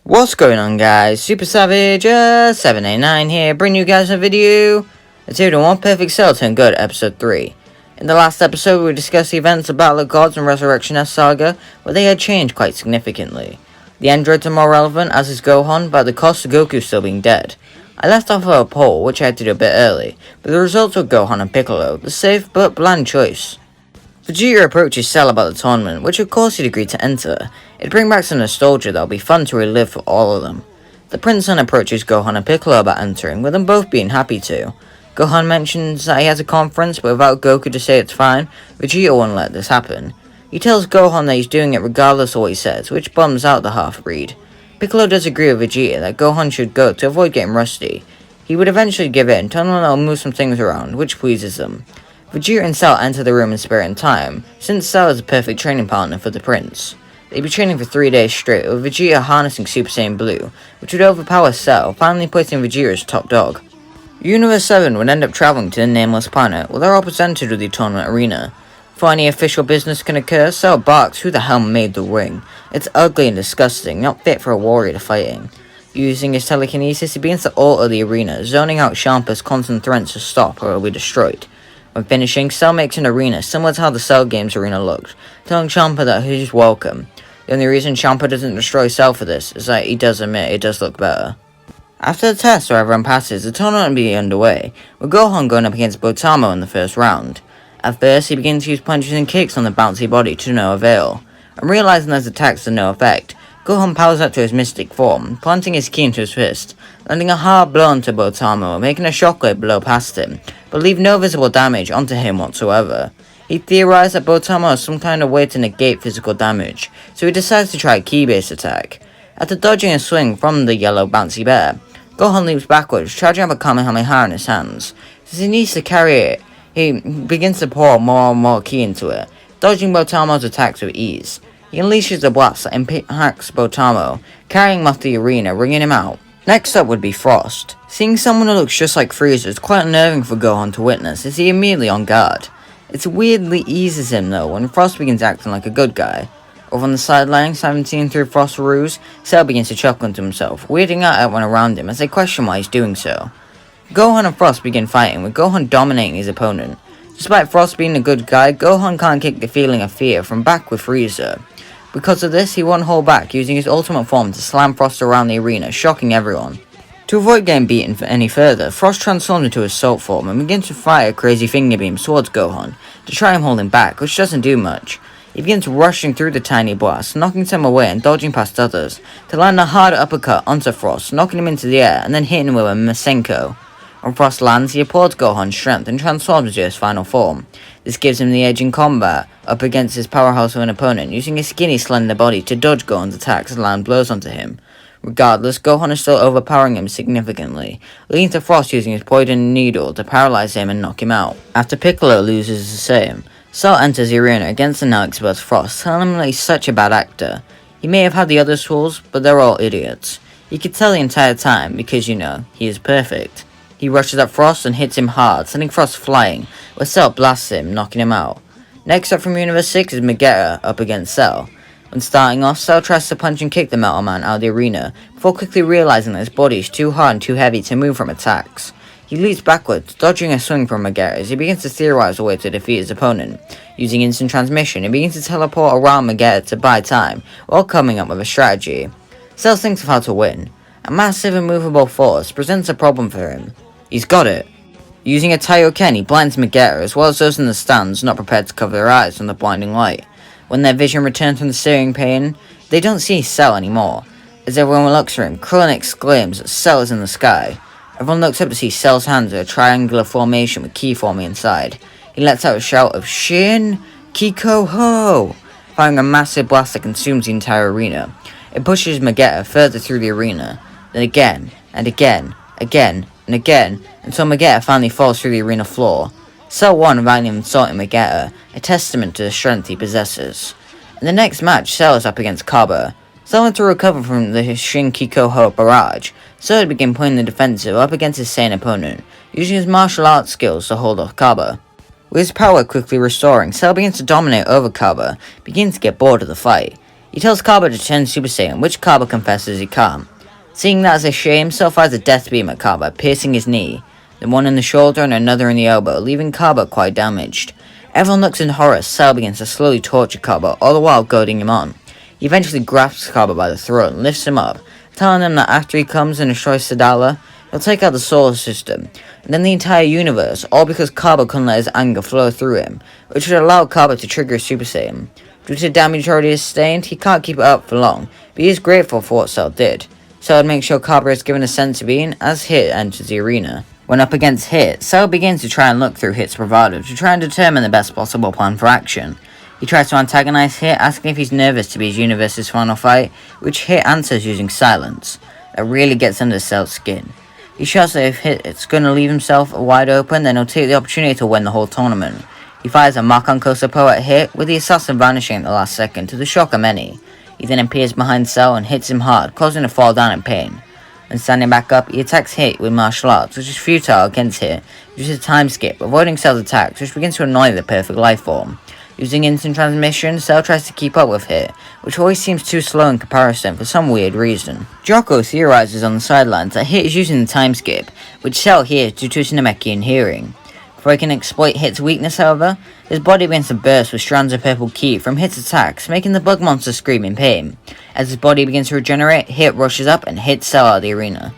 What's going on, guys? Super Savage 789 here, bringing you guys a video. It's here to One Perfect Cell Turn Good, episode 3. In the last episode, we discussed the events of Battle of Gods and Resurrection S Saga, where they had changed quite significantly. The androids are more relevant, as is Gohan, but at the cost of Goku still being dead. I left off of a poll, which I had to do a bit early, but the results were Gohan and Piccolo, the safe but bland choice. Vegeta approaches Cell about the tournament, which of course he'd agreed to enter. It'd bring back some nostalgia that'll be fun to relive for all of them. The Prince then approaches Gohan and Piccolo about entering, with them both being happy to. Gohan mentions that he has a conference, but without Goku to say it's fine, Vegeta won't let this happen. He tells Gohan that he's doing it regardless of what he says, which bums out the half-breed. Piccolo does agree with Vegeta that Gohan should go to avoid getting rusty. He would eventually give in, telling them that he'll move some things around, which pleases them. Vegeta and Cell enter the room in spirit and time, since Cell is a perfect training partner for the Prince. They'd be training for 3 days straight, with Vegeta harnessing Super Saiyan Blue, which would overpower Cell, finally placing Vegeta as top dog. Universe 7 would end up traveling to the nameless planet, where they're all presented with the tournament arena. Before any official business can occur, Cell barks who the hell made the ring. It's ugly and disgusting, not fit for a warrior to fight in. Using his telekinesis, he begins to alter the arena, zoning out Champa's constant threats to stop or it will be destroyed. When finishing, Cell makes an arena similar to how the Cell Games arena looked, telling Champa that he's welcome. The only reason Champa doesn't destroy Cell for this is that he does admit it does look better. After the test where everyone passes, the tournament will be underway, with Gohan going up against Botamo in the first round. At first, he begins to use punches and kicks on the bouncy body to no avail, and realizing those attacks to no effect, Gohan powers up to his mystic form, planting his ki into his fist, landing a hard blow onto Botamo, making a shockwave blow past him, but leave no visible damage onto him whatsoever. He theorized that Botamo has some kind of way to negate physical damage, so he decides to try a ki-based attack. After dodging a swing from the yellow bouncy bear, Gohan leaps backwards, charging up a Kamehameha in his hands. Since he needs to carry it, he begins to pour more and more ki into it, dodging Botamo's attacks with ease. He unleashes a blast that impacts Botamo, carrying him off the arena, wringing him out. Next up would be Frost. Seeing someone who looks just like Frieza is quite unnerving for Gohan to witness, as he immediately on guard. It weirdly eases him though when Frost begins acting like a good guy. Over on the sidelines, having seen through Frost's ruse, Cell begins to chuckle to himself, weirding out everyone around him as they question why he's doing so. Gohan and Frost begin fighting, with Gohan dominating his opponent. Despite Frost being a good guy, Gohan can't kick the feeling of fear from back with Frieza. Because of this, he won't hold back, using his ultimate form to slam Frost around the arena, shocking everyone. To avoid getting beaten any further, Frost transforms into his Salt form and begins to fire crazy finger beams towards Gohan, to try and hold him back, which doesn't do much. He begins rushing through the tiny blast, knocking some away and dodging past others, to land a hard uppercut onto Frost, knocking him into the air and then hitting him with a Masenko. When Frost lands, he applauds Gohan's strength and transforms into his final form. This gives him the edge in combat, up against his powerhouse of an opponent, using his skinny, slender body to dodge Gohan's attacks and land blows onto him. Regardless, Gohan is still overpowering him significantly, leading to Frost using his poison needle to paralyze him and knock him out. After Piccolo loses the same, Cell enters the arena against the now exposed Frost, telling him that he's such a bad actor. He may have had the other tools, but they're all idiots. You could tell the entire time, because he is perfect. He rushes at Frost and hits him hard, sending Frost flying, where Cell blasts him, knocking him out. Next up from Universe 6 is Magetta up against Cell. When starting off, Cell tries to punch and kick the Metal Man out of the arena, before quickly realizing that his body is too hard and too heavy to move from attacks. He leaps backwards, dodging a swing from Magetta as he begins to theorize a way to defeat his opponent. Using instant transmission, he begins to teleport around Magetta to buy time, while coming up with a strategy. Cell thinks of how to win. A massive immovable force presents a problem for him. He's got it. Using a Taioken, he blinds Magetta as well as those in the stands not prepared to cover their eyes from the blinding light. When their vision returns from the searing pain, they don't see Cell anymore. As everyone looks for him, Krillin exclaims that Cell is in the sky. Everyone looks up to see Cell's hands in a triangular formation with ki forming inside. He lets out a shout of Shin Kiko Ho, firing a massive blast that consumes the entire arena. It pushes Magetta further through the arena, then again, and again, and again, until Magetta finally falls through the arena floor. Cell won without even insulting Magetta, a testament to the strength he possesses. In the next match, Cell is up against Cabba. Cell had to recover from the Shin Kiko Ho barrage, so he began playing the defensive up against his sane opponent, using his martial arts skills to hold off Cabba. With his power quickly restoring, Cell begins to dominate over Cabba, begins to get bored of the fight. He tells Cabba to turn Super Saiyan, which Cabba confesses he can't. Seeing that as a shame, Cell fires a death beam at Cabba, piercing his knee, then one in the shoulder and another in the elbow, leaving Cabba quite damaged. Everyone looks in horror as Cell begins to slowly torture Cabba, all the while goading him on. He eventually grasps Cabba by the throat and lifts him up, telling him that after he comes and destroys Sadala, he'll take out the solar system, and then the entire universe, all because Cabba couldn't let his anger flow through him, which would allow Cabba to trigger Super Saiyan. Due to damage already sustained, he can't keep it up for long, but he is grateful for what Cell did. Cell would make sure Cabba is given a sense of being as Hit enters the arena. When up against Hit, Cell begins to try and look through Hit's bravado to try and determine the best possible plan for action. He tries to antagonize Hit, asking if he's nervous to be his universe's final fight, which Hit answers using silence. That really gets under Cell's skin. He shouts that if Hit's gonna leave himself wide open, then he'll take the opportunity to win the whole tournament. He fires a Makan Kosopo at Hit, with the assassin vanishing at the last second to the shock of many. He then appears behind Cell and hits him hard, causing him to fall down in pain. When standing back up, he attacks Hit with martial arts, which is futile against Hit due to the time skip, avoiding Cell's attacks, which begins to annoy the perfect life form. Using instant transmission, Cell tries to keep up with Hit, which always seems too slow in comparison for some weird reason. Jocko theorizes on the sidelines that Hit is using the time skip, which Cell hears due to his Namekian hearing. Before he can exploit Hit's weakness, however, his body begins to burst with strands of purple ki from Hit's attacks, making the bug monster scream in pain. As his body begins to regenerate, Hit rushes up and hits Cell out of the arena.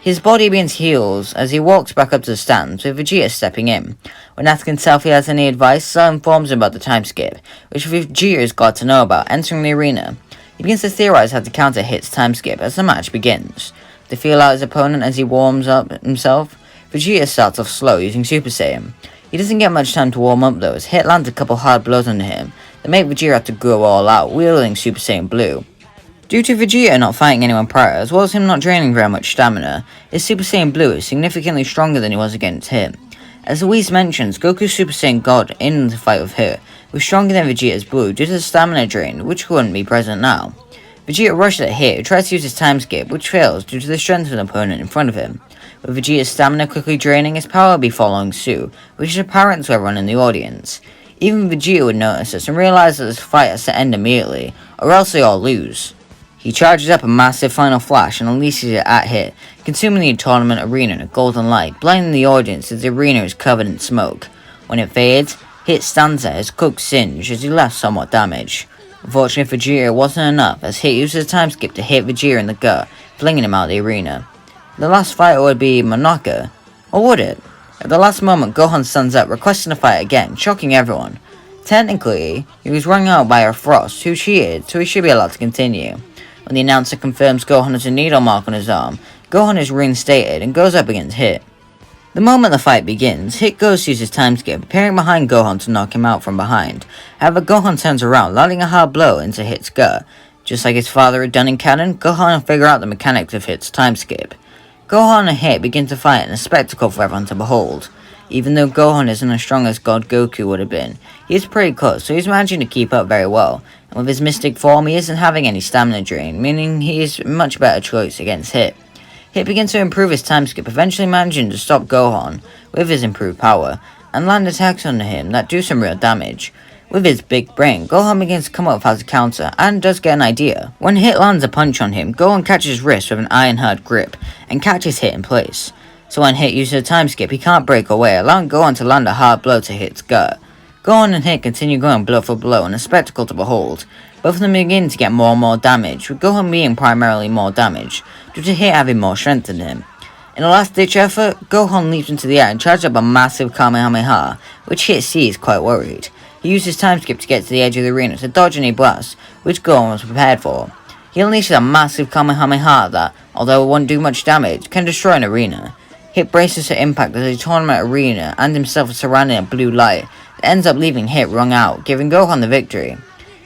His body begins heals as he walks back up to the stands, with Vegeta stepping in. When asking Cell if he has any advice, Cell informs him about the time skip, which Vegeta is glad to know about, entering the arena. He begins to theorize how to counter Hit's time skip as the match begins. To feel out his opponent as he warms up himself, Vegeta starts off slow using Super Saiyan. He doesn't get much time to warm up though, as Hit lands a couple hard blows under him that make Vegeta have to go all out, wielding Super Saiyan Blue. Due to Vegeta not fighting anyone prior, as well as him not draining very much stamina, his Super Saiyan Blue is significantly stronger than he was against Hit. As Whis mentions, Goku's Super Saiyan God in the fight with Hit was stronger than Vegeta's Blue due to the stamina drain, which wouldn't be present now. Vegeta rushes at Hit, who tries to use his time skip, which fails due to the strength of an opponent in front of him. With Vegeta's stamina quickly draining, his power will be following suit, which is apparent to everyone in the audience. Even Vegeta would notice this and realize that this fight has to end immediately, or else they all lose. He charges up a massive final flash and unleashes it at Hit, consuming the tournament arena in a golden light, blinding the audience as the arena is covered in smoke. When it fades, Hit stands there, his cloak singed as he left somewhat damaged. Unfortunately for Vegeta, it wasn't enough, as Hit uses a time skip to hit Vegeta in the gut, flinging him out of the arena. The last fight would be Monaka, or would it? At the last moment, Gohan stands up, requesting to fight again, shocking everyone. Technically, he was rung out by a Frost, who cheated, so he should be allowed to continue. When the announcer confirms Gohan has a needle mark on his arm, Gohan is reinstated and goes up against Hit. The moment the fight begins, Hit goes to use his time skip, appearing behind Gohan to knock him out from behind. However, Gohan turns around, landing a hard blow into Hit's gut. Just like his father had done in canon, Gohan will figure out the mechanics of Hit's time skip. Gohan and Hit begin to fight in a spectacle for everyone to behold. Even though Gohan isn't as strong as God Goku would have been, he is pretty close, so he's managing to keep up very well, and with his mystic form he isn't having any stamina drain, meaning he is a much better choice against Hit. Hit begins to improve his time skip, eventually managing to stop Gohan with his improved power, and land attacks on him that do some real damage. With his big brain, Gohan begins to come up with how to counter, and does get an idea. When Hit lands a punch on him, Gohan catches his wrist with an iron-hard grip, and catches Hit in place. So when Hit uses a time skip, he can't break away, allowing Gohan to land a hard blow to Hit's gut. Gohan and Hit continue going blow for blow in a spectacle to behold. Both of them begin to get more and more damage, with Gohan being primarily more damaged, due to Hit having more strength than him. In a last-ditch effort, Gohan leaps into the air and charges up a massive Kamehameha, which Hit sees quite worried. He uses time skip to get to the edge of the arena to dodge any blasts, which Gohan was prepared for. He unleashes a massive Kamehameha that, although it won't do much damage, can destroy an arena. Hit braces for impact as the tournament arena and himself are surrounded in blue light that ends up leaving Hit wrung out, giving Gohan the victory.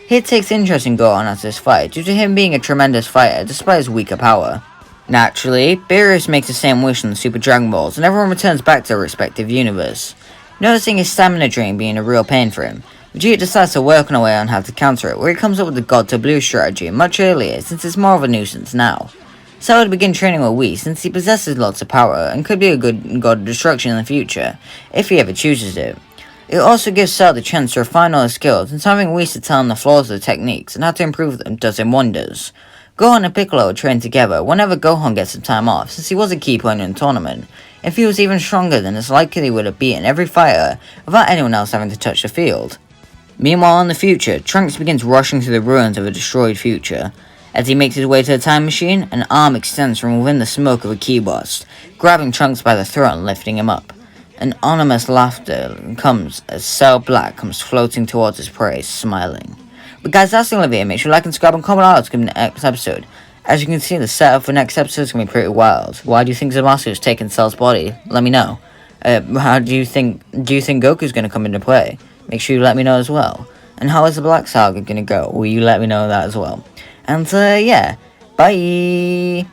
Hit takes interest in Gohan after this fight due to him being a tremendous fighter despite his weaker power. Naturally, Beerus makes the same wish on the Super Dragon Balls and everyone returns back to their respective universe. Noticing his stamina drain being a real pain for him, Vegeta decides to work on a way on how to counter it, where he comes up with the God to Blue strategy much earlier since it's more of a nuisance now. Cell would begin training with Whis since he possesses lots of power and could be a good God of destruction in the future, if he ever chooses it. It also gives Cell the chance to refine all his skills, and having Whis to tell him the flaws of the techniques and how to improve them does him wonders. Gohan and Piccolo train together whenever Gohan gets some time off, since he was a key player in the tournament. If he was even stronger, then it's likely he would have beaten every fighter without anyone else having to touch the field. Meanwhile, in the future, Trunks begins rushing through the ruins of a destroyed future. As he makes his way to the time machine, an arm extends from within the smoke of a key blast, grabbing Trunks by the throat and lifting him up. An ominous laughter comes as Cell Black comes floating towards his prey, smiling. But guys, that's the end of the video. Make sure to like and subscribe and comment out to the next episode. As you can see, the setup for next episode is going to be pretty wild. Why do you think Zamasu is taking Cell's body? Let me know. How do you think Goku's going to come into play? Make sure you let me know as well. And how is the Black Saga going to go? Will you let me know that as well? And yeah, bye!